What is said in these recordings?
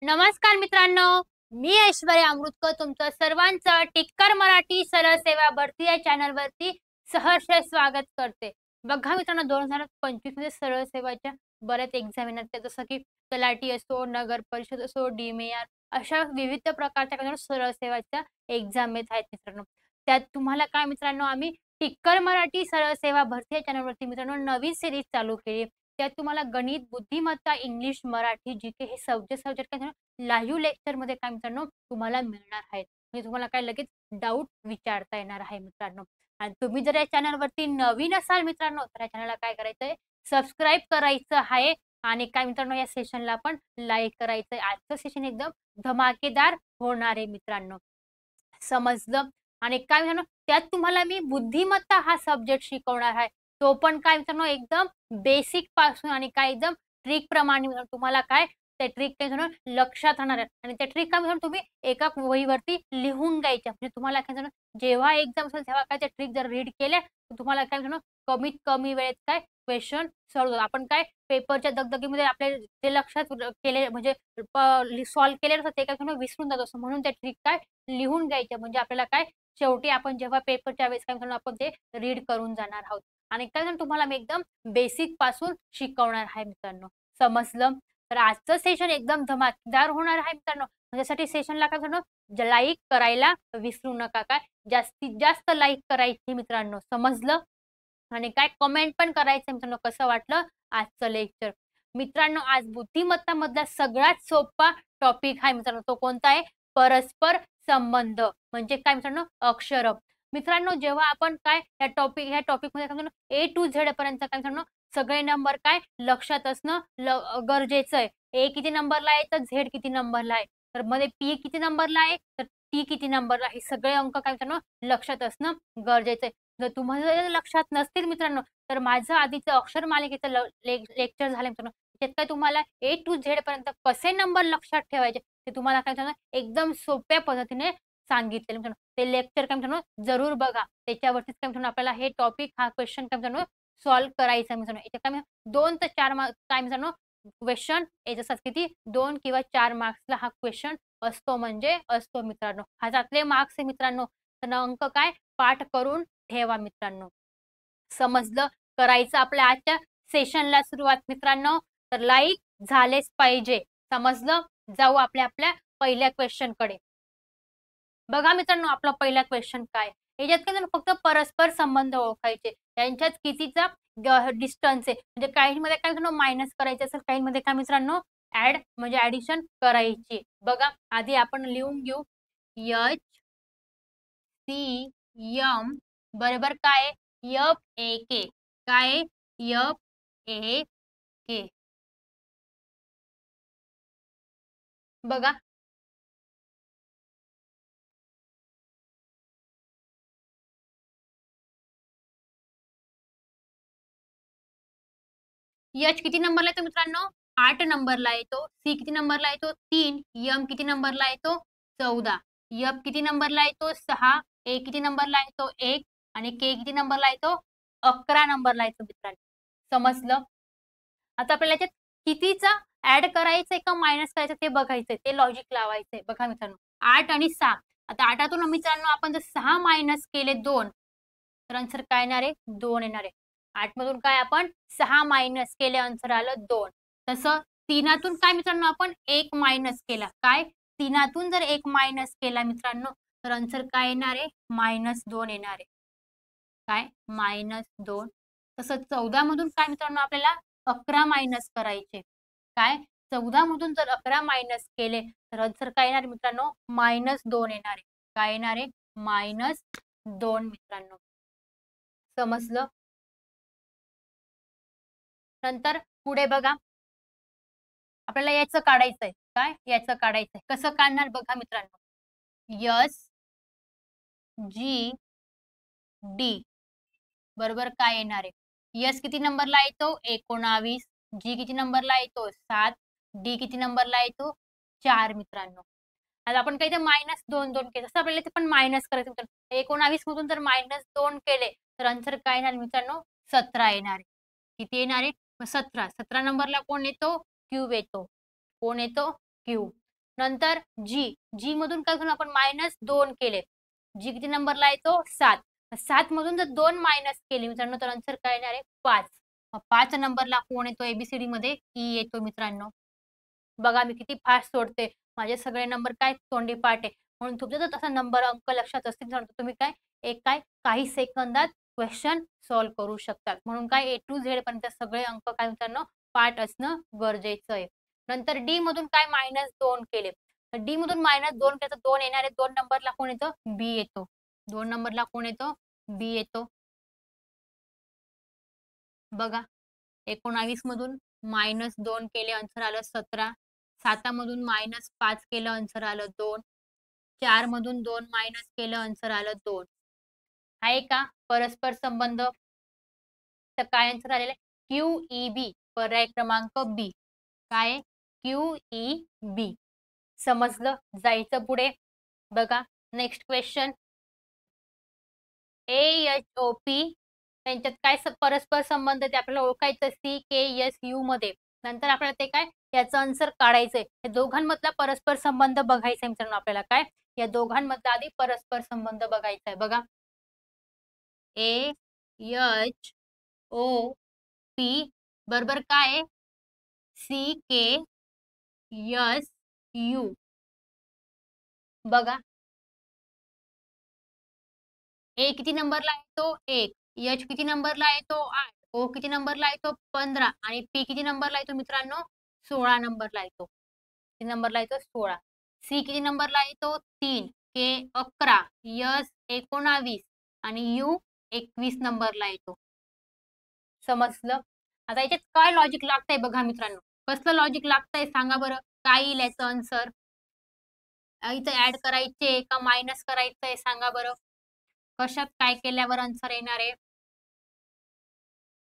नमस्कार मित्रांनो, मी ऐश्वर्या अमृतकर तुमचं सर्वांचं टिक्कर मराठी सरळ सेवा भरती या चॅनलवरती सहर्ष स्वागत करते. बघा मित्रांनो, 2025 मध्ये सरळ सेवाच्या बऱ्याच एक्झाम येणार आहेत. जसं की तलाठी असो, नगर परिषद असो, डीमेआर अशा विविध प्रकारच्या काही सरळ सेवाच्या एक्झाम येत आहेत मित्रांनो. त्यात तुम्हाला काय मित्रांनो, आम्ही टिक्कर मराठी सरळ सेवा भरती या चॅनलवरती मित्रांनो नवीन सिरीज चालू केली. त्यात तुम्हाला गणित, बुद्धिमत्ता, इंग्लिश, मराठी, जीके हे सब्जेक्ट काय लाईव्ह लेक्चरमध्ये काय मित्रांनो तुम्हाला मिळणार आहेत. म्हणजे तुम्हाला काय लगेच डाऊट विचारता येणार आहे मित्रांनो. आणि तुम्ही जर या चॅनलवरती नवीन असाल मित्रांनो, तर या चॅनलला काय करायचंय, सबस्क्राईब करायचं आहे आणि काय मित्रांनो या सेशनला पण लाईक करायचंय. आजचं सेशन एकदम धमाकेदार होणार आहे मित्रांनो. समजलं? आणि काय मित्रांनो त्यात तुम्हाला मी बुद्धिमत्ता हा सब्जेक्ट शिकवणार आहे. तो पण काय मित्रांनो एकदम बेसिक पासून आणि काय एकदम ट्रिक प्रमाणे तुम्हाला काय त्या ट्रिक काय मित्रांनो लक्षात राहणार आहे. आणि त्या ट्रिक काय मित्रांनो तुम्ही एका वहीवरती लिहून घ्यायच्या. म्हणजे तुम्हाला काय मित्रांनो जेव्हा एक्झाम असेल तेव्हा काय त्या ट्रिक जर रीड केल्या तर तुम्हाला काय मित्रांनो कमीत कमी वेळेत काय क्वेश्चन सॉल्व्ह होतात. आपण काय पेपरच्या दगदगीमध्ये आपले ते लक्षात केले म्हणजे सॉल्व्ह केले नसतात ते काय मित्रांनो विसरून जातो. म्हणून त्या ट्रिक काय लिहून घ्यायच्या. म्हणजे आपल्याला काय शेवटी आपण जेव्हा पेपरच्या वेळेस काय मित्रांनो आपण ते रीड करून जाणार आहोत. आणि काय झालं तुम्हाला मी एकदम बेसिक पासून शिकवणार आहे मित्रांनो. समजलं? तर आजचं सेशन एकदम धमाकेदार होणार आहे मित्रांनो. त्यासाठी सेशनला काय मित्रांनो लाईक करायला विसरू नका. काय जास्तीत जास्त लाईक करायची मित्रांनो. समजलं? आणि काय कमेंट पण करायचं मित्रांनो कसं वाटलं आजचं लेक्चर. मित्रांनो आज बुद्धिमत्ता मधला सगळ्यात सोपा टॉपिक आहे मित्रांनो. तो कोणता आहे? परस्पर संबंध. म्हणजे काय मित्रांनो अक्षर. मित्रांनो जेव्हा आपण काय ह्या टॉपिकमध्ये काय ए टू झेड पर्यंत काय मित्रांनो सगळे नंबर काय लक्षात असणं गरजेचं आहे. ए किती नंबरला आहे तर झेड किती नंबरला आहे. तर मध्ये पी किती नंबरला आहे तर टी किती नंबरला आहे. हे सगळे अंक काय मित्रांनो लक्षात असणं गरजेचं आहे. जर तुम्हाला जर लक्षात नसतील मित्रांनो तर माझं आधीचं अक्षर मालिकेचं लेक्चर झालं मित्रांनो. त्यात काय तुम्हाला ए टू झेड पर्यंत कसे नंबर लक्षात ठेवायचे ते तुम्हाला काय मित्रांनो एकदम सोप्या पद्धतीने सांगितलेलं मित्रांनो. ते लेक्चर काय मित्रांनो जरूर बघा. त्याच्यावरतीच काय मित्रांनो आपल्याला हे टॉपिक हा क्वेश्चन काय मित्रांनो सॉल्व्ह करायचा मित्रांनो. याच्यात काय 2 ते 4 मार्क काय मित्रांनो क्वेश्चन याच्या किती 2 किंवा 4 मार्क्सला हा क्वेश्चन असतो म्हणजे असतो मित्रांनो. ह्याच्यातले मार्क्स आहे मित्रांनो. तर अंक काय पाठ करून ठेवा मित्रांनो. समजलं? करायचं आपल्या आजच्या सेशनला सुरुवात मित्रांनो. तर लाईक झालेच पाहिजे. समजलं? जाऊ आपल्या आपल्या पहिल्या क्वेश्चन कडे. बघा मित्रांनो आपला पहिला क्वेश्चन काय याच्यात काय झालं फक्त परस्पर संबंध ओळखायचे. यांच्यात कितीचा डिस्टन्स आहे. म्हणजे काहींमध्ये काय मित्रांनो मायनस करायचे असेल काहींमध्ये काय मित्रांनो ऍड म्हणजे ऍडिशन करायची. बघा आधी आपण लिहून घेऊ एच सी एम बरोबर काय एफ ए के काय एफ ए के. बघा एच किती नंबरला येतो मित्रांनो 8 नंबरला येतो. सी किती नंबरला येतो 3. एम किती नंबरला येतो 14. एफ किती नंबरला येतो 6. ए किती नंबरला येतो 1 आणि के किती नंबरला येतो 11 नंबरला येतो मित्रांनो. समजलं? आता आपल्याला याच्यात कितीचा ऍड करायचंय का मायनस करायचं ते बघायचंय. ते लॉजिक लावायचंय. बघा मित्रांनो 8 आणि 6. आता 8 मित्रांनो आपण जर 6 मायनस केले 2 तर आन्सर काय येणार आहे 2 येणार आहे. 8 मधून काय आपण 6 मायनस केले आन्सर आलं 2. तसं 3 काय मित्रांनो आपण 1 मायनस केला. काय 3 जर 1 मायनस केला मित्रांनो तर आन्सर काय येणार आहे -2 येणार आहे. काय -2. तसं 14 मधून काय मित्रांनो आपल्याला 11 मायनस करायचे. काय 14 मधून जर 11 मायनस केले तर आन्सर काय येणार मित्रांनो -2 येणार आहे. काय येणार आहे -2 मित्रांनो. समजलं? नंतर पुढे बघा आपल्याला याचं काढायचंय. काय याचं काढायचंय. कसं काढणार बघा मित्रांनो. एस जी डी बरोबर काय येणार आहे. एस किती नंबरला येतो 19. जी किती नंबरला येतो 7. डी किती नंबरला येतो 4 मित्रांनो. आता आपण काही -2 केलं तसं आपल्याला ते पण मायनस करायचं मित्रांनो. 19 मधून जर -2 केले तर आन्सर काय येणार मित्रांनो 17 येणार आहे. किती येणार आहे 17. 17 नंबरला कोण येतो क्यूब येतो. कोण येतो क्यूब. नंतर जी मधून काय करू आपण -2 केले. जी किती नंबरला येतो 7. 7 मधून जर 2 मायनस केले मित्रांनो तर आन्सर काय येणार आहे 5. 5 नंबरला कोण येतो एबीसीडी मध्ये ई येतो मित्रांनो. बघा मी किती फास्ट सोडते. माझे सगळे नंबर काय तोंडीपाठ आहे. म्हणून तुमचे जर तसा नंबर अंक लक्षात असतील तर तुम्ही काय काही सेकंदात क्वेश्चन सॉल्व्ह करू शकतात. म्हणून काय ए टू झेड पर्यंत सगळे अंक काय मित्रांनो पाठ असणं गरजेचं आहे. नंतर डी मधून काय -2 केले. तर डी मधून -2 केलं तर 2 येणार आहे. 2 नंबरला कोण येतं बी येतो. 2 नंबरला कोण येतो बी येतो. बघा 19 मधून -2 केले आन्सर आलं 17. 7 मधून -5 केलं आन्सर आलं 2. 4 मधून 2 मायनस केलं आन्सर आलं 2. आहे का परस्पर संबंध? तर काय आन्सर आलेलं आहे QEB पर्याय क्रमांक बी. काय QEB. समजलं? जायचं पुढे. बघा नेक्स्ट क्वेश्चन. AHOP त्यांच्यात काय परस्पर संबंध ते आपल्याला ओळखायचं CKSU मध्ये. नंतर आपल्याला ते काय याचं आन्सर काढायचंय. या दोघांमधला परस्पर संबंध बघायचा आहे मित्रांनो आपल्याला काय या दोघांमधला आधी परस्पर संबंध बघायचा आहे. बघा AHOP बरोबर काय CKSU. बघा ए किती नंबरला आहे तो 1. एच किती नंबरला आहे तो 8. ओ किती नंबरला आहे तो 15 आणि पी किती नंबरला आहे तो मित्रांनो 16 नंबरला आहे तो. किती नंबरला आहे तो 16. सी किती नंबरला आहे तो 3. के 11. यस 19 आणि यू 21 नंबरला येतो. समजलं? आता याच्यात काय लॉजिक लागतंय बघा मित्रांनो. कसलं लॉजिक लागतंय सांगा बरं. काय येईल याचं आन्सर? इथं ऍड करायचे का मायनस करायचंय सांगा बरं. कशात काय केल्यावर आन्सर येणार आहे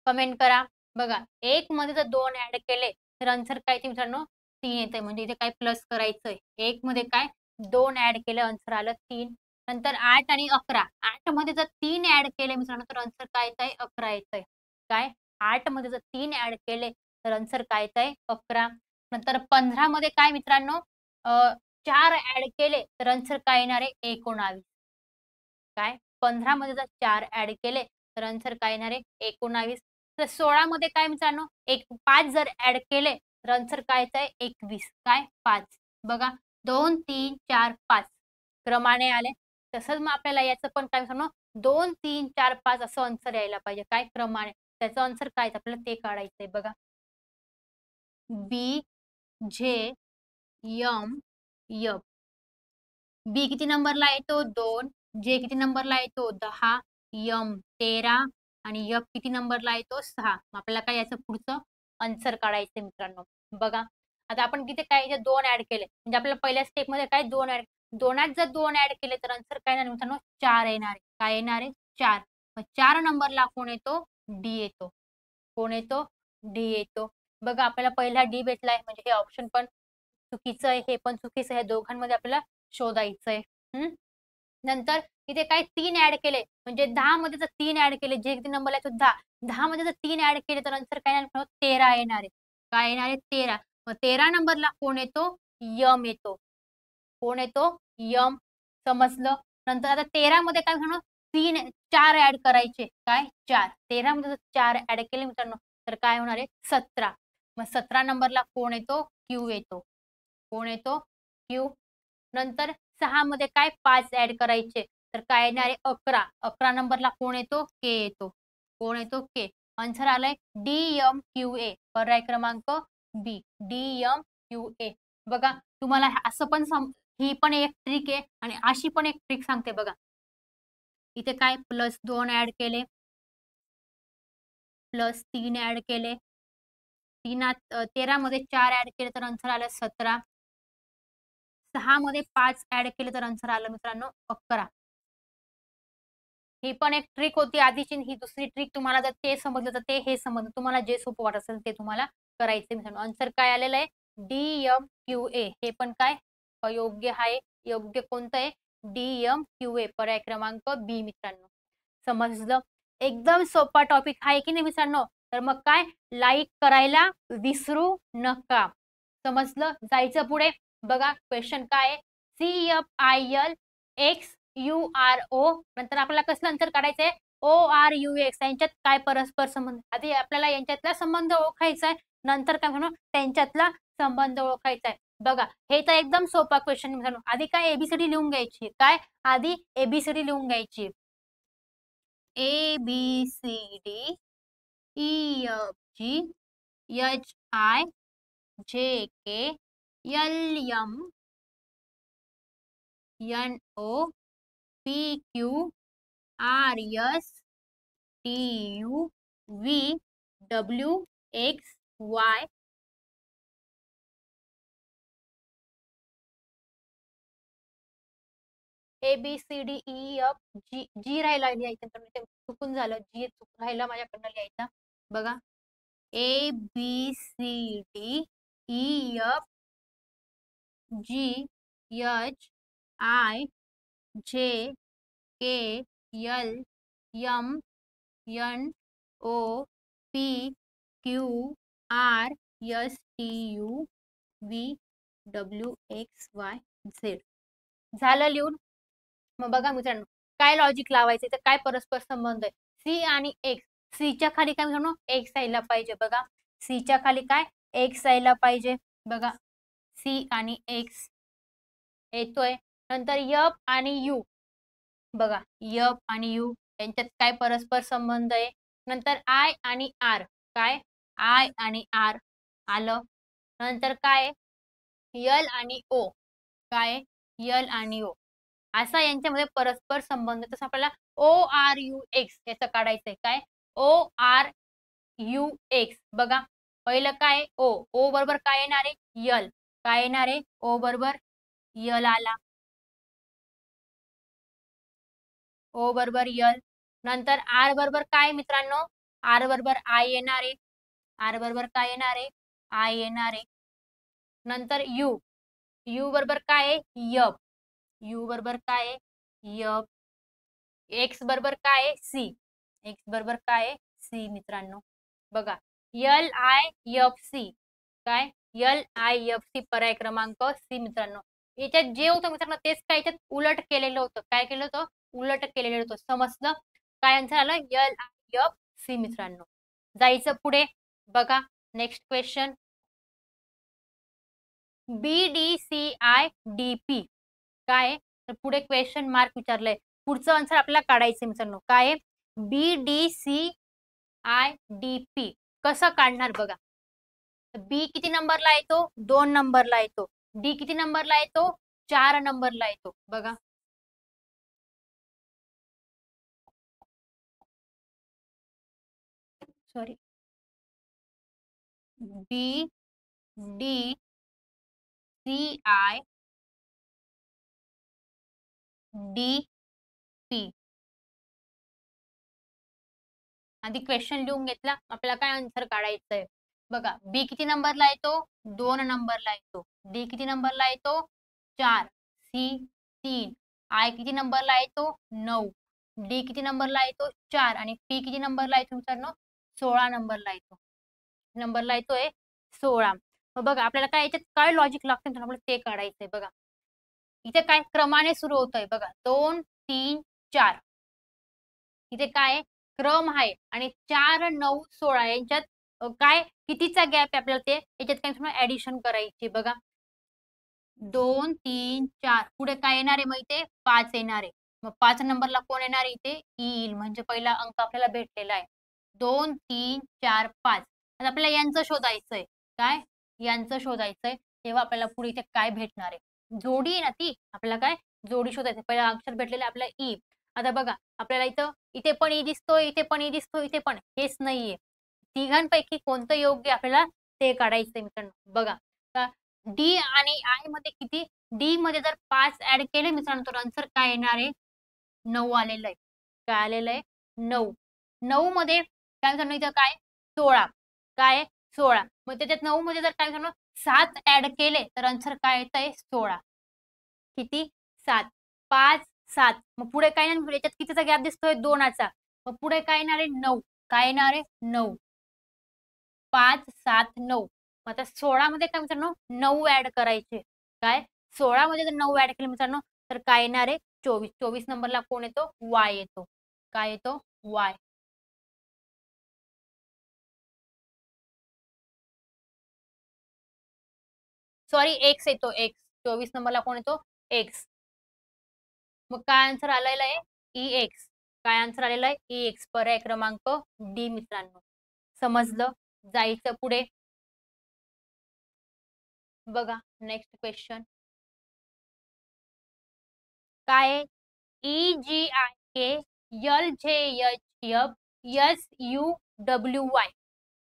कमेंट करा. बघा 1 मध्ये जर 2 ऍड केले तर आन्सर काय येते मित्रांनो 3 येते. म्हणजे इथे काय प्लस करायचंय. 1 मध्ये काय 2 ऍड केलं आन्सर आलं 3. नंतर 8 आणि 11. 8 मध्ये जर 3 ऍड केले मित्रांनो तर आन्सर काय येत आहे 11 येत आहे. काय 8 मध्ये जर 3 ऍड केले तर आन्सर काय येत आहे 11. नंतर 15 मध्ये काय मित्रांनो 4 ऍड केले तर आन्सर काय येणार आहे 19. काय 15 मध्ये जर 4 ऍड केले तर आन्सर काय येणार आहे 19. तर 16 मध्ये काय मित्रांनो 5 जर ऍड केले तर आन्सर काय येत आहे 21. काय 5. बघा 2 3 4 5 क्रमाने आले. तसंच मग आपल्याला याचं पण काय मित्रांनो 2 3 4 5 असं आन्सर यायला पाहिजे. काय क्रमाने त्याचं आन्सर काय आपल्याला ते काढायचंय. बघा बी जे एम एफ. बी किती नंबरला येतो 2. जे किती नंबरला येतो 10. एम 13 आणि एफ किती नंबरला येतो 6. आपल्याला काय याचं पुढचं आन्सर काढायचं मित्रांनो. बघा आता आपण किती काय 2 ऍड केले म्हणजे आपल्याला पहिल्या स्टेप मध्ये काय 2 ऍड 2त जर 2 ऍड केले तर आन्सर काय येणार मित्रांनो 4 येणार आहे. काय येणार आहे 4. मग 4 नंबरला कोण येतो डी येतो. कोण येतो डी येतो. बघा आपल्याला पहिला डी भेटलाय म्हणजे हे ऑप्शन पण चुकीचं आहे. हे पण चुकीचं आहे. दोघांमध्ये आपल्याला शोधायचंय. नंतर इथे काय 3 ऍड केले म्हणजे 10 मध्ये जर 3 ऍड केले जे किती नंबरला आहे तो 10. 10 मध्ये जर 3 ऍड केले तर आन्सर काय येणार 13 येणार आहे. काय येणार आहे 13. मग 13 नंबरला कोण येतो यम येतो. कोण येतो यम. समजलं? नंतर आता 13 मध्ये काय होणार 4 ऍड करायचे. काय 4. 13 मध्ये जर 4 ऍड केले मित्रांनो तर काय होणार आहे 17. मग 17 नंबरला कोण येतो क्यू येतो. कोण येतो क्यू. नंतर 6 मध्ये काय 5 ऍड करायचे तर काय येणार आहे 11. 11 नंबरला कोण येतो के येतो. कोण येतो के. आन्सर आलाय DMQA पर्याय क्रमांक बी DMQA. बघा तुम्हाला असं पण ही पण एक ट्रिक आहे आणि अशी पण एक ट्रिक सांगते बघा. इथे काय +2 ऍड केले +3 ऍड केले 13 मध्ये 4 ऍड केले तर आन्सर आलं 17. 6 मध्ये 5 ऍड केले तर आन्सर आलं मित्रांनो 11. ही पण एक ट्रिक होती आधीची. ही दुसरी ट्रिक तुम्हाला जर ते समजलं तर ते हे समजलं. तुम्हाला जे सोपं वाटत असेल ते तुम्हाला करायचे मित्रांनो. आन्सर काय आलेलं आहे DMQA. हे पण काय अयोग्य आहे. योग्य कोणतं आहे DMQA पर्याय क्रमांक बी मित्रांनो. समजलं? एकदम सोपा टॉपिक आहे की नाही मित्रांनो. तर मग काय लाईक करायला विसरू नका. समजलं? जायचं पुढे. बघा क्वेश्चन काय आहे, CFILXURO, नंतर आपल्याला कसलं अंतर काढायचंय, ORUX, यांच्यात काय परस्पर संबंध. आधी आपल्याला यांच्यातला संबंध ओळखायचा आहे, नंतर काय म्हणू त्यांच्यातला संबंध ओळखायचा आहे. बघा हे तर एकदम सोपा क्वेश्चन मित्रांनो. आधी काय एबीसीडी लिहून घ्यायची, काय आधी एबीसीडी लिहून घ्यायची. ABCD EFG HI JK LM NO PQ RS TU V WXY ABCDEF G राहिला लिहायचं, तर ते चुकून झालं, जी चुकून राहिला माझ्याकडनं लिहायचा. बघा ABCDEF GHI JK LM NO PQ RSTU VWXYZ झालं लिहून. मग बघा मित्रांनो काय लॉजिक लावायचं, तर काय परस्पर संबंध आहे, सी आणि एक्स. सीच्या खाली काय मित्रांनो एक्स यायला पाहिजे. बघा सीच्या खाली काय एक्स यायला पाहिजे. बघा सी आणि एक्स येतोय. नंतर यफ आणि यू, बघा यफ आणि यू यांच्यात काय परस्पर संबंध आहे. नंतर आय आणि आर, काय आय आणि आर आलं. नंतर काय यल आणि ओ, काय यल आणि ओ, असा यांच्यामध्ये परस्पर संबंध. तसं आपल्याला ORUX याचं काढायचंय, काय ORUX. बघा पहिलं काय ओ बरोबर काय येणार आहे यल, काय येणार आहे ओ बरोबर यल आला, ओ बरोबर यल. नंतर आर बरोबर काय मित्रांनो, आर बरोबर आय येणार आहे, आर बरोबर काय येणार आहे आय येणार आहे. नंतर यू, यू बरोबर काय आहे यफ, यू बरोबर काय आहे यफ. एक्स बरोबर काय आहे सी, एक्स बरोबर काय आहे सी मित्रांनो. बघा LIFC, काय LIFC पर्याय क्रमांक सी मित्रांनो. याच्यात जे होतं मित्रांनो तेच काय याच्यात उलट केलेलं होतं, काय केलं होतं उलट केलेलं होतं. समजलं, काय आन्सर आलं LIFC मित्रांनो. जायचं पुढे. बघा नेक्स्ट क्वेश्चन, BDCIDP काय, तर पुढे क्वेश्चन मार्क विचारलंय. पुढचं आन्सर आपल्याला काढायचं मित्रांनो, काय BDCIDP कसं काढणार. बघा बी किती नंबरला येतो 2 नंबरला येतो, डी किती नंबरला येतो 4 नंबरला येतो. बघा सॉरी BDCIDP आधी क्वेश्चन लिहून घेतला, आपल्याला काय आन्सर काढायचंय. बघा बी किती नंबरला येतो 2 नंबरला येतो, डी किती नंबरला येतो 4, सी 3, आय किती नंबरला येतो 9, डी किती नंबरला येतो 4 आणि पी किती नंबरला येतो मित्रांनो 16 नंबरला येतो. नंबरला येतोय 16. मग बघा आपल्याला काय याच्यात काय लॉजिक लागतं आपल्याला ते काढायचंय. बघा इथे काय क्रमाने सुरू होतोय, बघा 2 3 4, इथे काय क्रम आहे आणि 4 9 16 यांच्यात काय कितीचा गॅप आहे आपल्याला ते याच्यात काय ऍडिशन करायची. बघा 2 3 4 पुढे काय येणार आहे मग इथे 5 येणार आहे. मग 5 नंबरला कोण येणार आहे इथे येईल, म्हणजे पहिला अंक आपल्याला भेटलेला आहे 2 3 4 5. आता आपल्याला यांचं शोधायचंय, काय यांचं शोधायचंय, तेव्हा आपल्याला पुढे इथे काय भेटणार आहे जोडी आहे ना ती, आपल्याला काय जोडी शोधायचं. पहिला अक्षर भेटलेलं आपल्याला ई. आता बघा आपल्याला इथे पण ई दिसतोय, इथे पण ई दिसतोय, इथे पण हेच नाहीये. तिघांपैकी कोणतं योग्य आपल्याला ते काढायचंय मित्रांनो. बघा डी आणि आय मध्ये किती, डी मध्ये जर 5 ऍड केले मित्रांनो तर आन्सर काय येणार आहे 9 आलेलं आहे. काय आलेलं आहे 9. 9 मध्ये काय मित्रांनो इथं काय 16, काय 16. मग त्याच्यात 9 मध्ये जर काय मित्रांनो 7 ऍड केले तर आन्सर काय येत आहे 16. किती 7, 5 7. मग पुढे काय नाही याच्यात कितीचा गॅप दिसतोय 2चा. मग पुढे काय येणार आहे 9, काय येणार आहे 9, 5 7 9. मग आता 16 मध्ये काय मित्रांनो 9 ऍड करायचे. काय 16 मध्ये जर 9 ऍड केले मित्रांनो तर काय येणार आहे 24. 24 नंबरला कोण येतो वाय येतो. काय येतो वाय. सॉरी एक्स येतो एक्स. 24 नंबरला कोण येतो एक्स. मग काय आन्सर आलेला आहे ई एक्स. काय आन्सर आलेला आहे ई एक्स. पर्याय क्रमांक डी मित्रांनो. समजलं. जायचं पुढे. बघा नेक्स्ट क्वेश्चन काय E G I K L J H F S U W Y.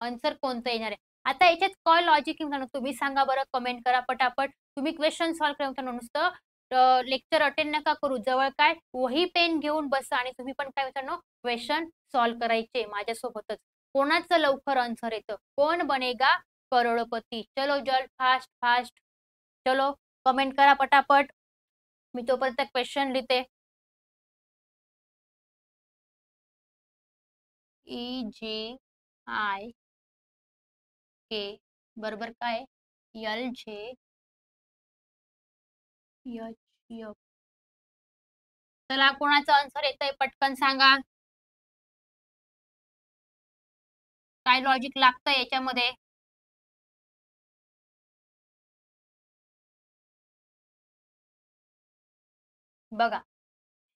Answer कोणतं येणार आहे. आता याच्यात काय लॉजिक आहे तुम्ही सांगा बरं. कमेंट करा पटापट. तुम्ही क्वेश्चन सॉल्व्ह करा नुसतं लेक्चर अटेंड नका करू. जवळ काय वही पेन घेऊन बसा आणि तुम्ही पण काय मित्रांनो क्वेश्चन सॉल्व्ह करायचे माझ्यासोबतच. कोणाचं लवकर आन्सर येतं. कोण बनेगा करोडपती. चलो जल फास्ट फास्ट. चलो कमेंट करा पटापट. मी तोपर्यंत क्वेश्चन लिहिते. ई जी आय के बरोबर काय एल जे एच एफ. चला कोणाचं आन्सर येतंय पटकन सांगा. काय लॉजिक लागतं याच्यामध्ये. बघा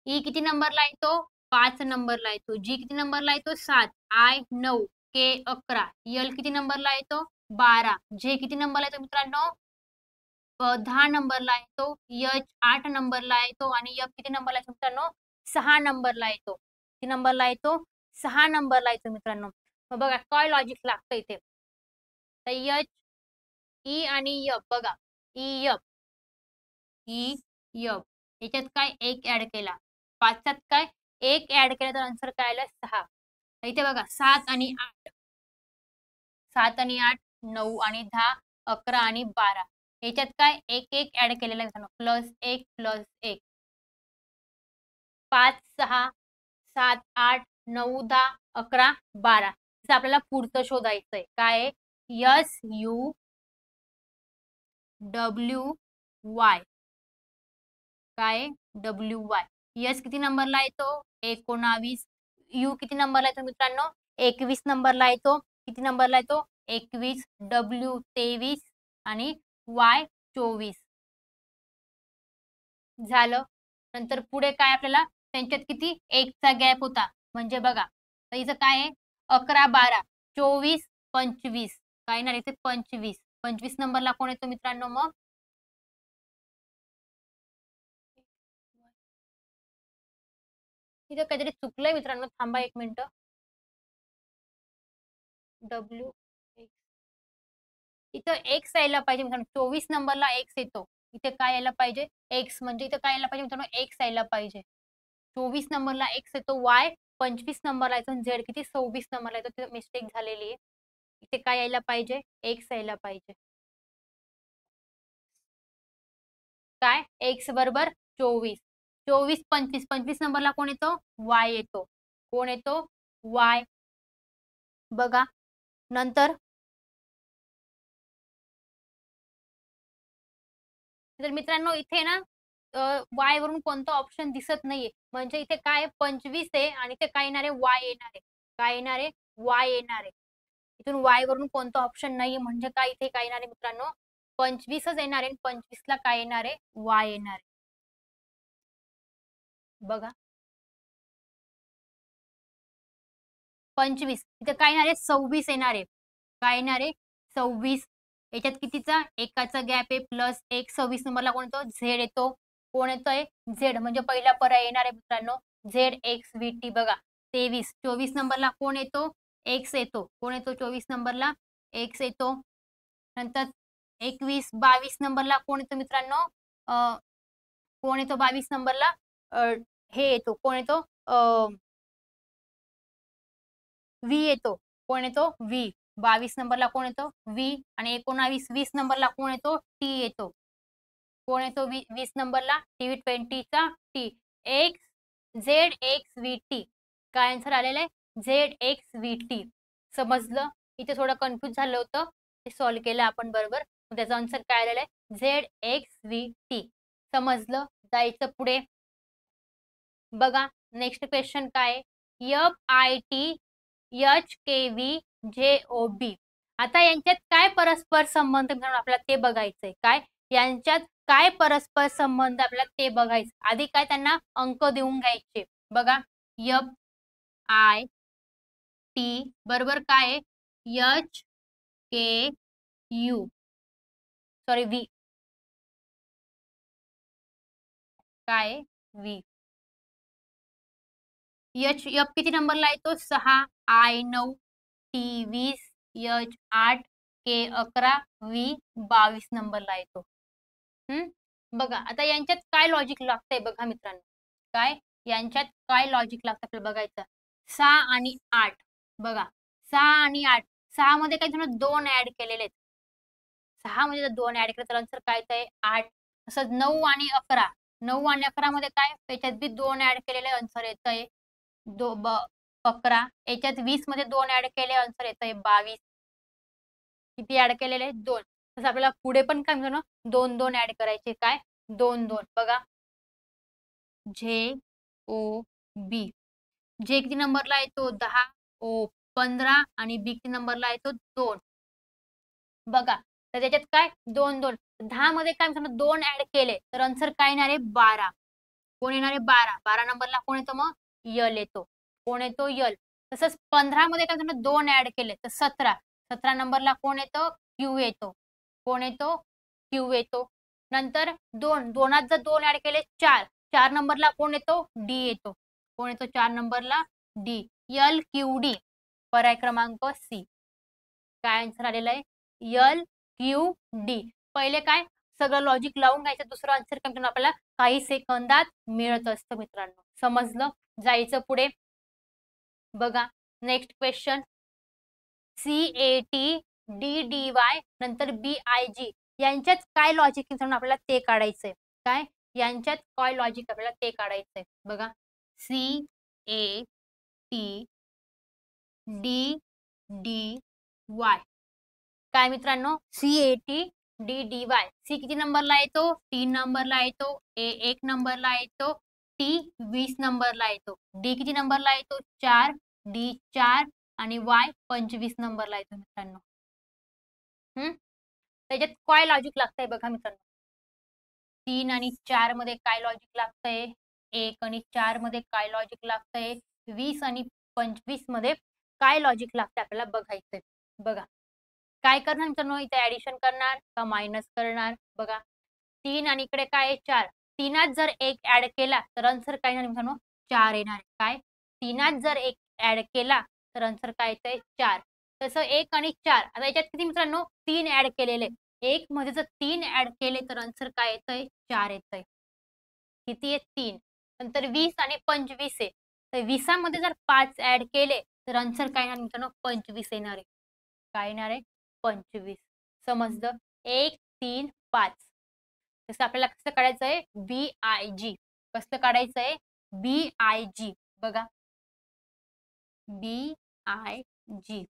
ई किती नंबरला येतो 5 नंबरला येतो. जी किती नंबरला येतो 7. आय 9. के 11. यल किती नंबरला येतो 12. जे किती नंबरला येतो मित्रांनो 10 नंबरला येतो. एच 8 नंबरला येतो आणि एफ किती नंबरला येतो मित्रांनो 6 नंबरला येतो. किती नंबरला येतो 6 नंबरला येतो मित्रांनो. मग बघा काय लॉजिक लागतं इथे. तर एच ई आणि एफ बघा ई एफ ई एफ याच्यात काय एक ऍड केला. 5 काय एक ऍड केला तर आन्सर काय आलं 6. इथे बघा 7 आणि 8. 7 आणि 8 9 आणि 10 11 आणि 12 याच्यात काय एक एक ऍड केलेला आहे प्लस 1 प्लस 1. 5 6 7 8 9 10 11 12. आपल्याला पुढचं शोधायचंय काय एस यू डब्ल्यू वाय. काय डब्ल्यू वाय. यस किती नंबरला येतो 19. यू किती नंबरला येतो मित्रांनो 21 नंबरला येतो. किती नंबरला येतो 21. डब्ल्यू 23 आणि वाय 24. झालं. नंतर पुढे काय आपल्याला त्यांच्यात किती एकचा गॅप होता म्हणजे बघा तर इथं काय आहे 11 12 24 25. काय ना इथे 25. 25 नंबरला कोण येतो मित्रांनो मग इथं काहीतरी चुकलंय मित्रांनो. थांबा 1 मिनिट. डब्ल्यू इथं एक्स यायला पाहिजे मित्रांनो. 24 नंबरला एक्स येतो. इथे काय यायला पाहिजे एक्स म्हणजे इथं काय यायला पाहिजे मित्रांनो एक्स यायला पाहिजे. 24 नंबरला एक्स येतो वाय 25 नंबरला येतो झेड किती 26 नंबरला येतो. तिथे मिस्टेक झालेली आहे. इथे काय यायला पाहिजे एक्स यायला पाहिजे. काय एक्स बरोबर 24. 24 25. 25 नंबरला कोण येतो वाय येतो. कोण येतो वाय. बघा नंतर तर मित्रांनो इथे ना वाय वरून कोणतं ऑप्शन दिसत नाहीये म्हणजे इथे काय 25 आहे आणि इथे काय येणार आहे वाय येणार आहे. काय येणार आहे वाय येणार आहे. इथून वाय वरून कोणतं ऑप्शन नाहीये म्हणजे काय इथे काय येणार आहे मित्रांनो 25च येणार आहे. 25 ला काय येणार आहे वाय येणार आहे. बघा 25 इथे काय येणार आहे 26 येणार आहे. काय येणार आहे 26. याच्यात कितीचा एकाचा गॅप आहे प्लस 1. 26 नंबरला कोण येतो झेड येतो. कोण येतोय झेड म्हणजे पहिला पर्याय येणार आहे मित्रांनो झेड एक्स व्ही टी. बघा 23. 24 नंबरला कोण येतो एक्स येतो. कोण येतो 24 नंबरला एक्स येतो. नंतर 21 22 नंबरला कोण येतो मित्रांनो कोण येतो 22 नंबरला हे येतो. कोण येतो व्ही येतो. कोण येतो व्ही. 22 नंबरला कोण येतो व्ही आणि 19 20 नंबरला कोण येतो टी येतो. कोण येतो 20 नंबरला टी 20चा T. X Z X V T. काय आन्सर आलेलं आहे झेड एक्स व्ही टी. समजलं. इथे थोडं कन्फ्युज झालं होतं ते सॉल्व्ह केलं आपण बरोबर. त्याचा आन्सर काय आलेला आहे ZXVT. समजलं? जायचं पुढे. बघा नेक्स्ट क्वेश्चन काय FITHKVJOB. आता यांच्यात काय परस्पर संबंध म्हणून आपल्याला ते बघायचंय. काय यांच्यात काय परस्पर संबंध आपल्याला ते बघायचं. आधी काय त्यांना अंक देऊन घ्यायचे. बघा FIT बरोबर काय HKU सॉरी V काय V. F किती नंबरला येतो 6, I 9, T 20, H 8, K 11, V 22 नंबरला येतो. बघा आता यांच्यात काय लॉजिक लागतंय बघा मित्रांनो. काय यांच्यात काय लॉजिक लागतं आपल्याला बघायचं. 6 आणि 8 बघा 6 आणि 8 6 मध्ये काही जण 2 ऍड केलेले आहेत. 6 मध्ये जर 2 ऍड केले तर आन्सर काय येतंय 8. तसंच 9 आणि 11 9 आणि 11 मध्ये काय त्याच्यात बी 2 ऍड केलेले आन्सर येतंय 11. याच्यात 20 मध्ये 2 ऍड केले आन्सर येतंय 22. किती ऍड केलेले 2. तसं आपल्याला पुढे पण काय म्हणतो ना 2 2 ऍड करायचे काय 2 2 बघा JOB. जे किती नंबरला येतो 10, O 15 आणि B किती नंबरला येतो 2. बघा तर त्याच्यात काय 2 2 10 मध्ये काय म्हणतो 2 ऍड केले तर आन्सर काय येणार आहे 12. कोण येणार आहे 12. 12 नंबरला कोण येतो मग यल येतो. कोण येतो यल. तसंच 15 मध्ये काय म्हणतो 2 ऍड केले तर 17. 17 नंबरला कोण येतो क्यू येतो. कोण येतो क्यू येतो. नंतर 2 2 जर 2 ऍड केले 4. 4 नंबरला कोण येतो डी येतो. कोण येतो 4 नंबरला डी. LQD पर्याय क्रमांक सी. काय आन्सर आलेला आहे LQD. पहिले काय सगळं लॉजिक लावून घ्यायचं. दुसरं आन्सर काय म्हणतो आपल्याला काही सेकंदात मिळत असतं मित्रांनो. समजलं? जायचं पुढे. बघा नेक्स्ट क्वेश्चन CATDDY नंतर BIG यांच्यात काय लॉजिक म्हणून आपल्याला ते काढायचंय. काय यांच्यात काय लॉजिक आपल्याला ते काढायचंय. बघा CATDDY काय मित्रांनो CATDDY. सी किती नंबरला येतो 3 नंबरला येतो. A 1 नंबरला येतो. T 20 नंबरला येतो. D किती नंबरला येतो 4, D 4 आणि Y 25 नंबरला येतो मित्रांनो. त्याच्यात काय लॉजिक लागतंय बघा मित्रांनो. 3 आणि 4 मध्ये काय लॉजिक लागतंय 1 आणि 4 मध्ये काय लॉजिक लागतंय 20 आणि 25 मध्ये काय लॉजिक लागतंय आपल्याला बघायचंय. बघा काय करणार मित्रांनो इथे ऍडिशन करणार का मायनस करणार. बघा 3 आणि इकडे काय 4. 3त जर 1 ऍड केला तर आन्सर काय येणार मित्रांनो 4 येणार. काय 3त जर 1 ऍड केला तर आन्सर काय येतंय 4. तसं 1 आणि 4 आता याच्यात किती मित्रांनो 3 ऍड केलेले. 1 मध्ये जर 3 ऍड केले तर आन्सर काय येतंय 4 येतंय. किती आहे 3. नंतर 20 आणि 25 आहे. तर 20 मध्ये जर 5 ऍड केले तर आन्सर काय येणार मित्रांनो 25 येणार आहे. काय येणार आहे 25. समजलं 1 3 5. तसं आपल्याला कसं काढायचंय BIG. कसं काढायचंय BIG. बघा BIG.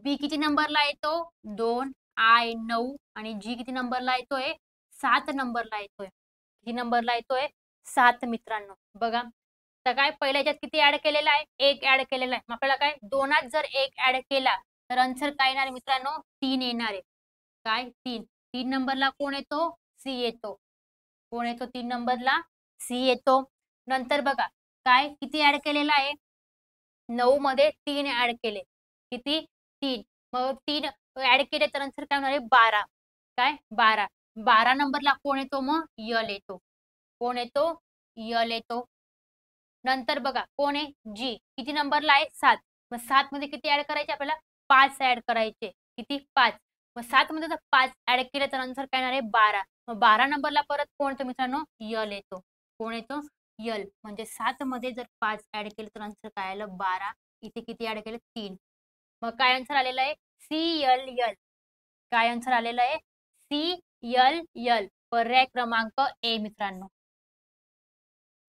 B किती नंबरला येतो 2, I 9 आणि G किती नंबरला येतोय 7 नंबरला येतोय. किती नंबरला येतोय 7 मित्रांनो. बघा तर काय पहिल्या ह्याच्यात किती ऍड केलेला आहे 1 ऍड केलेला आहे. मग आपल्याला काय 2त जर 1 ऍड केला तर आन्सर काय येणार मित्रांनो 3 येणार आहे. काय 3. 3 नंबरला कोण येतो सी येतो. कोण येतो 3 नंबरला सी येतो. नंतर बघा काय किती ऍड केलेला आहे 9 मध्ये 3 ऍड केले. किती 3. मग 3 ऍड केले तर आन्सर काय होणार आहे 12. काय 12. 12 नंबरला कोण येतो मग यल येतो. कोण येतो यल येतो. नंतर बघा कोण आहे जी किती नंबरला आहे 7. मग 7 मध्ये किती ऍड करायचे आपल्याला 5 ऍड करायचे. किती 5. मग 7 मध्ये जर 5 ऍड केले तर आन्सर काय येणार आहे 12. मग 12 नंबरला परत कोण येतो मित्रांनो यल येतो. कोण येतो यल. म्हणजे 7 मध्ये जर 5 ऍड केले तर आन्सर काय आलं 12. इथे किती ऍड केले 3. मग काय आन्सर आलेला आहे CLL. काय आन्सर आलेला आहे CLL. पर्याय क्रमांक ए मित्रांनो.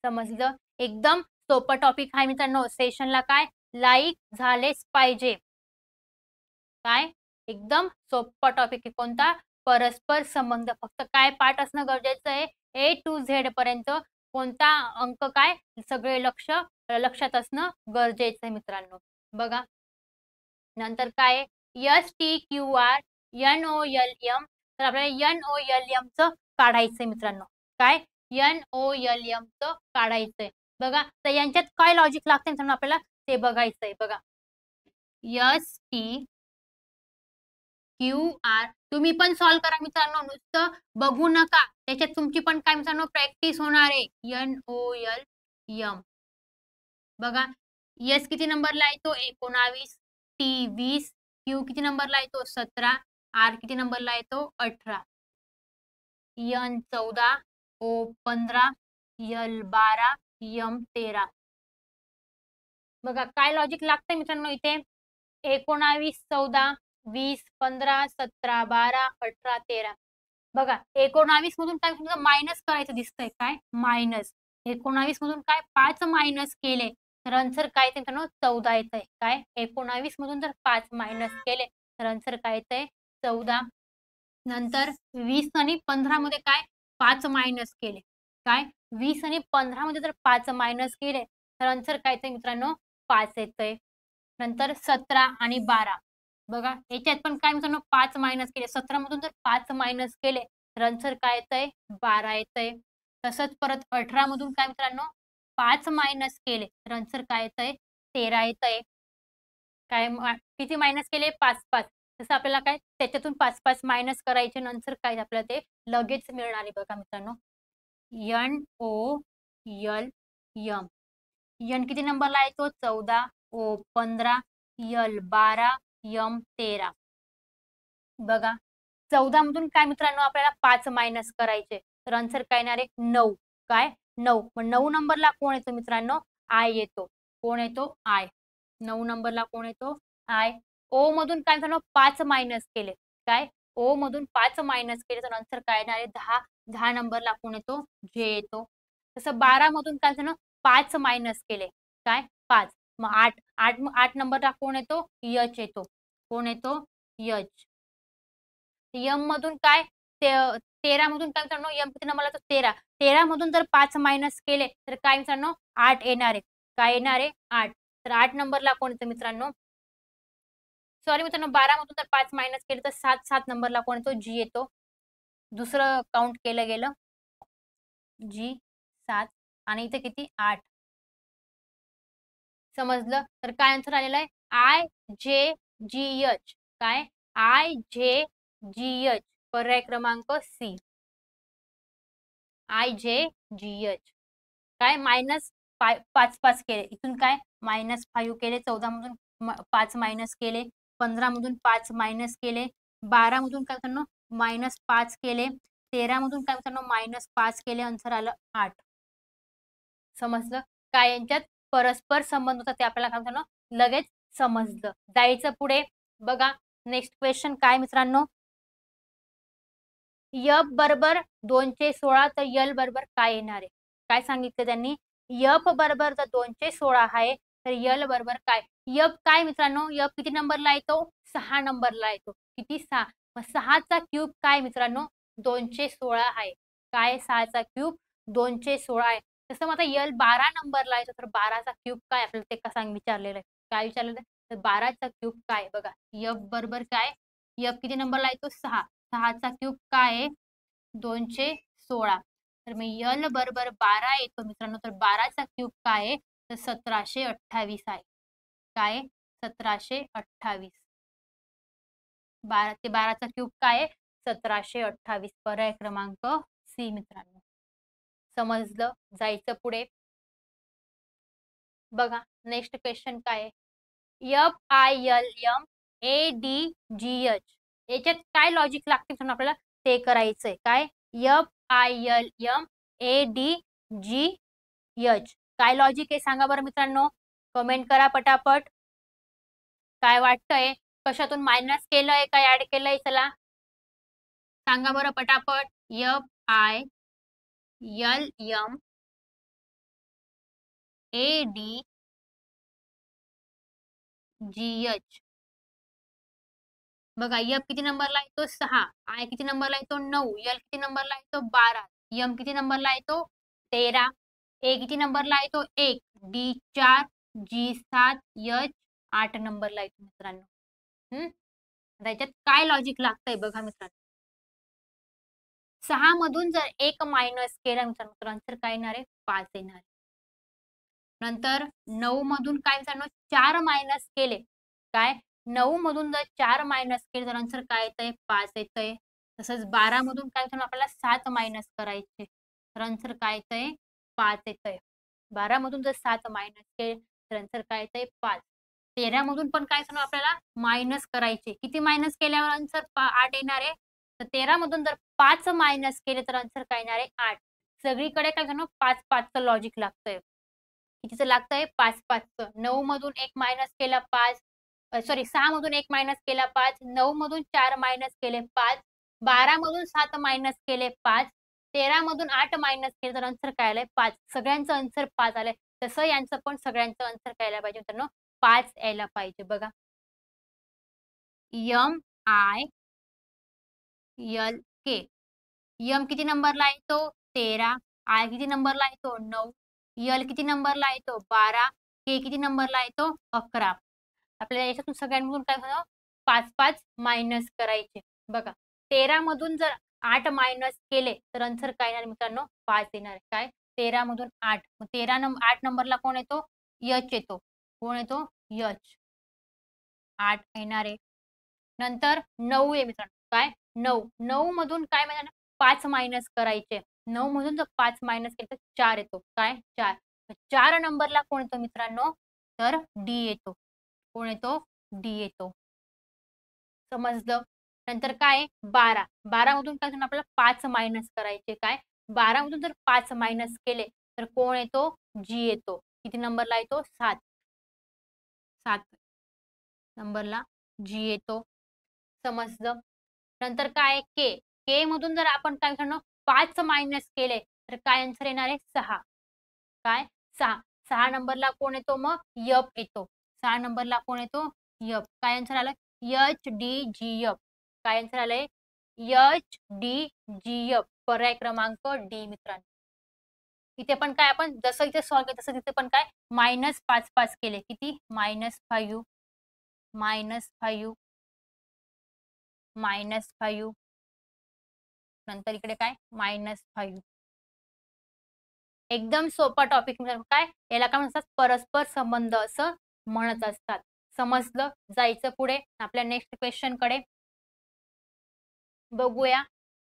समजलं एकदम सोपं टॉपिक आहे मित्रांनो. सेशनला काय लाईक झालेच पाहिजे. काय एकदम सोपा टॉपिक आहे. कोणता? परस्पर संबंध. फक्त काय पाठ असणं गरजेचं आहे? A to Z पर्यंत कोणता अंक काय? सगळे लक्षात असणं गरजेचं आहे मित्रांनो. बघा, नंतर काय आहे? STQR NOLM. तर आपल्याला NOLMचं काढायचंय मित्रांनो. काय? NOLMचं काढायचंय. बघा, तर यांच्यात काय लॉजिक लागते मित्रांनो आपल्याला ते बघायचंय. बघा, ST QR तुम्ही पण सॉल्व्ह करा मित्रांनो. नुसतं बघू नका. त्याच्यात तुमची पण काय मित्रांनो प्रॅक्टिस होणार आहे. NOLM. बघा, S किती नंबरला येतो? 19. T 20. Q किती नंबरला येतो? 17. R किती नंबरला येतो? 18. N 14. O 15. L 12. M 13. बघा, काय लॉजिक लागतंय मित्रांनो इथे? 19, 14, 20, 15, 17, 12, 18, 13. बघा, 19 मधून काय तुमचं मायनस करायचं दिसतंय. काय? मायनस. 19 मधून काय 5 मायनस केले तर आन्सर काय येते मित्रांनो? 14 येतंय. काय? 19 मधून जर 5 मायनस केले तर आन्सर काय येतंय? 14. नंतर 20 आणि 15 मध्ये काय 5 मायनस केले. काय? 20 आणि 15 मध्ये जर 5 मायनस केले तर आन्सर काय येतंय मित्रांनो? 5 येतंय. नंतर 17 आणि 12. बघा, याच्यात पण काय मित्रांनो 5 मायनस केले. 17 मधून जर 5 मायनस केले तर आन्सर काय येतंय? 12 येतंय. तसंच परत 18 मधून काय मित्रांनो 5 मायनस केले तर आन्सर काय येतंय? 13 येतंय. काय किती मायनस केले? 5-5. तसं आपल्याला काय त्याच्यातून 5-5 मायनस करायचे नंतर काय आपल्याला ते लगेच मिळणार आहे बघा मित्रांनो. NOLM. N किती नंबरला येतो? 14. O 15. L 12. M 13. बघा, 14 मधून काय मित्रांनो आपल्याला 5 मायनस करायचे तर आन्सर काय येणार आहे? 9. काय? 9. मग 9 नंबरला कोण येतो मित्रांनो? आय येतो. कोण येतो? आय. 9 नंबरला कोण येतो? आय. ओ मधून काय मित्रांनो 5 मायनस केले. काय? ओ मधून 5 मायनस केले तर आन्सर काय येणार आहे? 10. 10 नंबरला कोण येतो? जे येतो. तसं 12 मधून काय मित्रांनो 5 मायनस केले. काय? 5. मग 8. 8 नंबरला कोण येतो? एच येतो. कोण येतो? एच. यम मधून काय? ते 13 मधून काय मित्रांनो यम किती नंबरला येतो? 13. 13 मधून जर 5 मायनस केले तर काय मित्रांनो 8 येणार आहे. काय येणार आहे? 8. तर 8 नंबरला कोण येतं मित्रांनो? सॉरी मित्रांनो, 12 मधून जर 5 मायनस केले तर 7 नंबरला कोण येतो? जी येतो. दुसरं काउंट केलं गेलं. जी 7 आणि इथे किती? 8. समजलं? तर काय आन्सर आलेला आहे? IJGH. काय? IJGH. पर्याय क्रमांक सी. IJGH. काय? मायनस 5-5 केले. इथून काय? -5 केले. 14 मधून 5 मायनस केले. 15 मधून 5 मायनस केले. 12 मधून काय मित्रांनो -5 केले. 13 मधून काय मित्रांनो -5 केले. आन्सर आलं 8. समजलं? काय यांच्यात परस्पर संबंध होता ते आपल्याला काय मित्रांनो लगेच समजलं. जायचं पुढे. बघा, नेक्स्ट क्वेश्चन काय मित्रांनो? F बरोबर 216 तर L बरोबर काय येणार आहे? काय सांगितलं त्यांनी? F बरोबर जर 216 आहे तर L बरोबर काय? F काय मित्रांनो? F किती नंबरला येतो? 6 नंबरला येतो. किती? 6. मग 6 चा क्यूब काय मित्रांनो? 216 आहे. काय? 6 चा क्यूब 216 आहे. तसं मग आता L 12 नंबरला येतो तर 12 चा क्यूब काय? आपल्याला ते का विचारलेलं आहे. काय विचारलेलं आहे? तर 12 चा क्यूब काय? बघा, F बरोबर काय? F किती नंबरला येतो? 6. 6 चा क्यूब काय आहे? 216. तर मग L बरोबर 12 येतो मित्रांनो. तर 12 चा क्यूब काय आहे? तर 1728 आहे. काय आहे? 1728. 12 ते 12 चा क्यूब काय आहे? 1728. पर्याय क्रमांक सी मित्रांनो. समजलं? जायचं पुढे. बघा, नेक्स्ट क्वेश्चन काय आहे? FILM याच्यात काय लॉजिक लागते म्हणून आपल्याला ते करायचंय. काय? FILM काय लॉजिक आहे सांगा बरं मित्रांनो? कमेंट करा पटापट. काय वाटतंय? कशातून मायनस केलंय काय ऍड केलंय? चला सांगा बरं पटापट. FILM बघा F किती नंबरला येतो 6, I किती नंबरला येतो 9, L किती नंबरला येतो 12, M किती नंबरला येतो 13, A किती नंबरला येतो 1, D 4, G 7, H 8 नंबरला येतो मित्रांनो. हं. आता याच्यात काय लॉजिक लागतंय बघा मित्रांनो. 6 मधून जर 1 मायनस केला मित्रांनो, तर आन्सर काय येणार आहे? 5 येणार आहे. नंतर 9 मधून काय मित्रांनो 4 मायनस केले. काय? 9 मधून जर 4 मायनस केले तर आन्सर काय येतंय? 5 येतंय. तसंच 12 मधून काय मित्रांनो आपल्याला 7 मायनस करायचे. तर आन्सर काय येतंय? 5 येतंय. 12 मधून जर 7 मायनस केले तर आन्सर काय येतंय? 5. 13 मधून पण काय मित्रांनो आपल्याला मायनस करायचे. किती मायनस केल्यावर आन्सर 8 येणार आहे? तर 13 मधून जर 5 मायनस केले तर आन्सर काय येणार आहे? 8. सगळीकडे काय मित्रांनो 5-5चं लॉजिक लागतंय. कितीचं लागतंय? 5-5चं. 9 मधून 1 मायनस केला 5 सॉरी 6 मधून 1 मायनस केला 5, 9 मधून 4 मायनस केले 5, 12 मधून 7 मायनस केले 5, 13 मधून 8 मायनस केले तर आन्सर काय आलंय? 5. सगळ्यांचं आन्सर 5 आलंय. तसं यांचं पण सगळ्यांचं आन्सर काय यायला पाहिजे मित्रांनो? 5 यायला पाहिजे बघा. M-I-L-K. M किती नंबरला येतो? 13. I किती नंबरला येतो? 9. L किती नंबरला येतो? 12. K किती नंबरला येतो? 11. आपल्याला याच्यातून सगळ्यांमधून काय होतं? 5-5 मायनस करायचे. बघा 13 मधून जर 8 मायनस केले तर आन्सर काय येणार मित्रांनो? 5 येणार आहे. काय? 13 मधून 8. मग 8 नंबरला कोण येतो? H येतो. कोण येतो? H. 8 येणार आहे. नंतर 9 आहे मित्रांनो. काय? 9. 9 मधून काय म्हणजे 5 मायनस करायचे. 9 मधून जर 5 मायनस केले तर 4 येतो. काय? 4. 4 नंबरला कोण येतो मित्रांनो? तर D येतो. कोण येतो? D येतो. समजलं? नंतर काय 12. 12 मधून काय होतं आपल्याला 5 मायनस करायचे. काय? 12 मधून जर 5 मायनस केले तर कोण येतो? G येतो. किती नंबरला येतो? 7. 7 नंबरला G येतो. समजलं? नंतर काय के. के मधून जर आपण काय करणार 5 मायनस केले तर काय आन्सर येणार आहे 6. काय? 6. 6 नंबरला कोण येतो मग? F येतो. 6 नंबरला कोण येतो? F. काय आन्सर आलं? HDGF. काय आन्सर आलंय? HDGF. पर्याय क्रमांक D मित्रांनो. इथे पण काय आपण जसं इथे सॉल्व्ह केलं तसं तिथे पण काय -5 केले. किती? -5, -5, -5 नंतर इकडे काय -5. एकदम सोपा टॉपिक काय याला काय म्हणतात परस्पर संबंध असं म्हणत असतात. समजलं? जायचं पुढे आपल्या नेक्स्ट क्वेश्चन कडे. बघूया.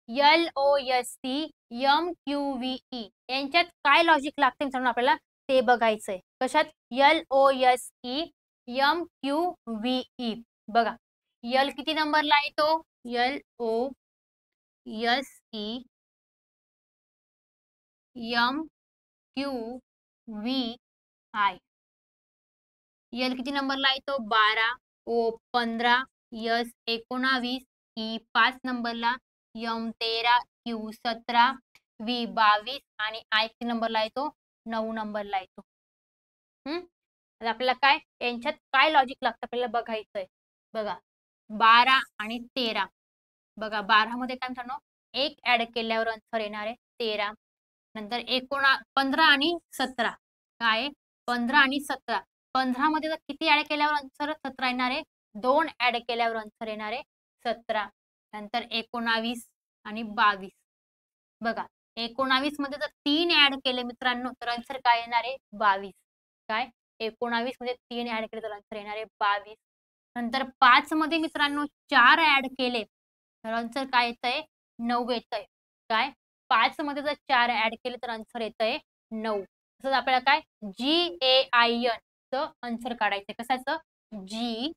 LOSC, MQVE यांच्यात काय लॉजिक लागते मित्रांनो आपल्याला ते बघायचंय. कशात? LOSE, MQVE. बघा. L किती नंबरला येतो? LOSE, MQVI. L किती नंबरला येतो? 12, O 15, S 19, E 5 नंबरला, M 13, Q 17, V 22 आणि I किती नंबरला येतो? 9 नंबरला येतो. हं. तर आपल्याला काय यांच्यात काय लॉजिक लागतं आपल्याला बघायचंय. बघा 12 आणि 13. बघा 12 मध्ये काय मित्रांनो 1 ॲड केल्यावर आन्सर येणार आहे 13. नंतर 15 आणि 17. काय आहे? 15 आणि 17. 15 मध्ये जर किती ॲड केल्यावर आन्सर 17 येणार आहे? 2 ॲड केल्यावर आन्सर येणार आहे 17. नंतर 19 आणि 22. बघा 19 मध्ये जर 3 ॲड केले मित्रांनो तर आन्सर काय येणार आहे? 22. काय? 19 मध्ये 3 ॲड केले तर आन्सर येणार आहे 22. नंतर 5 मध्ये मित्रांनो 4 ॲड केले तर आन्सर काय येतंय? 9 येतंय. काय? 5 मध्ये जर 4 ॲड केले तर आन्सर येतंय 9. तसंच आपल्याला काय GAIN चं आन्सर काढायचंय. कशाचं? GAIN.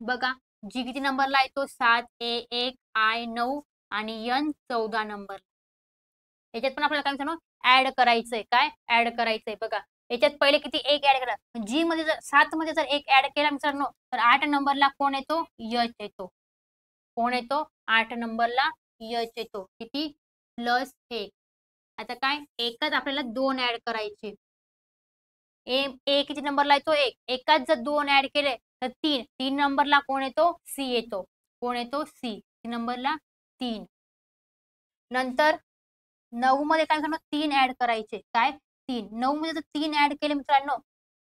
बघा G किती नंबरला येतो? 7, A 1, I 9 आणि N 14 नंबर. याच्यात पण आपल्याला काय मित्रांनो ॲड करायचंय. काय? ॲड करायचंय बघा. याच्यात पहिले किती 1 ॲड करा. G मध्ये जर 7 मध्ये जर 1 ॲड केला मित्रांनो तर 8 नंबरला कोण येतो? H येतो. कोण येतो? 8 नंबरला H येतो. किती? प्लस 1. आता काय एकच आपल्याला 2 ॲड करायचे. ए किती नंबरला येतो? 1. एकात जर 2 ऍड केले तर 3. 3 नंबरला कोण येतो? सी येतो. कोण येतो? सी. नंबरला 3. नंतर 9 मध्ये काय मित्रांनो 3 ऍड करायचे. काय? 3. 9 मध्ये जर 3 ऍड केले मित्रांनो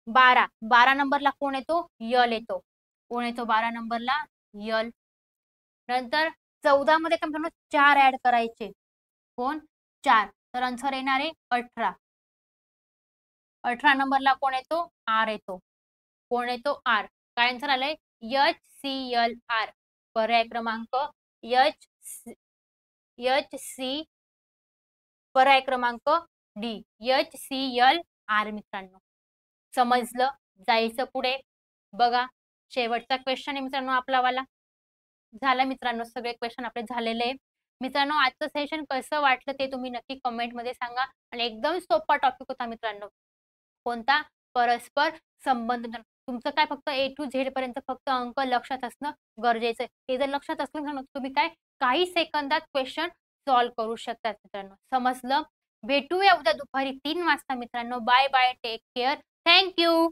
12. 12 नंबरला कोण येतो? यल येतो. कोण येतो 12 नंबरला? यल. नंतर 14 मध्ये काय मित्रांनो 4 ऍड करायचे. कोण? 4. तर आन्सर येणार आहे 18. 18 नंबरला कोण येतो? आर येतो. कोण येतो? आर. काय आन्सर आलंय? HClR. पर्याय क्रमांक HC. पर्याय क्रमांक डी. HClR मित्रांनो. समजलं? जायचं पुढे. बघा शेवटचा क्वेश्चन आहे मित्रांनो आपला वाला. झालं मित्रांनो, सगळे क्वेश्चन आपले झालेले आहे. मित्रांनो आजचं सेशन कसं वाटलं ते तुम्ही नक्की कमेंटमध्ये सांगा. आणि एकदम सोपा टॉपिक होता मित्रांनो. कोणता? परस्पर संबंध. तुमचं काय फक्त A to Z पर्यंत फक्त अंक लक्षात असणं गरजेचं आहे. हे जर लक्षात असलं ना तुम्ही काय काही सेकंदात क्वेश्चन सॉल्व्ह करू शकता मित्रांनो. समजलं? भेटूया उद्या दुपारी 3 वाजता मित्रांनो. Bye bye. Take care. Thank you.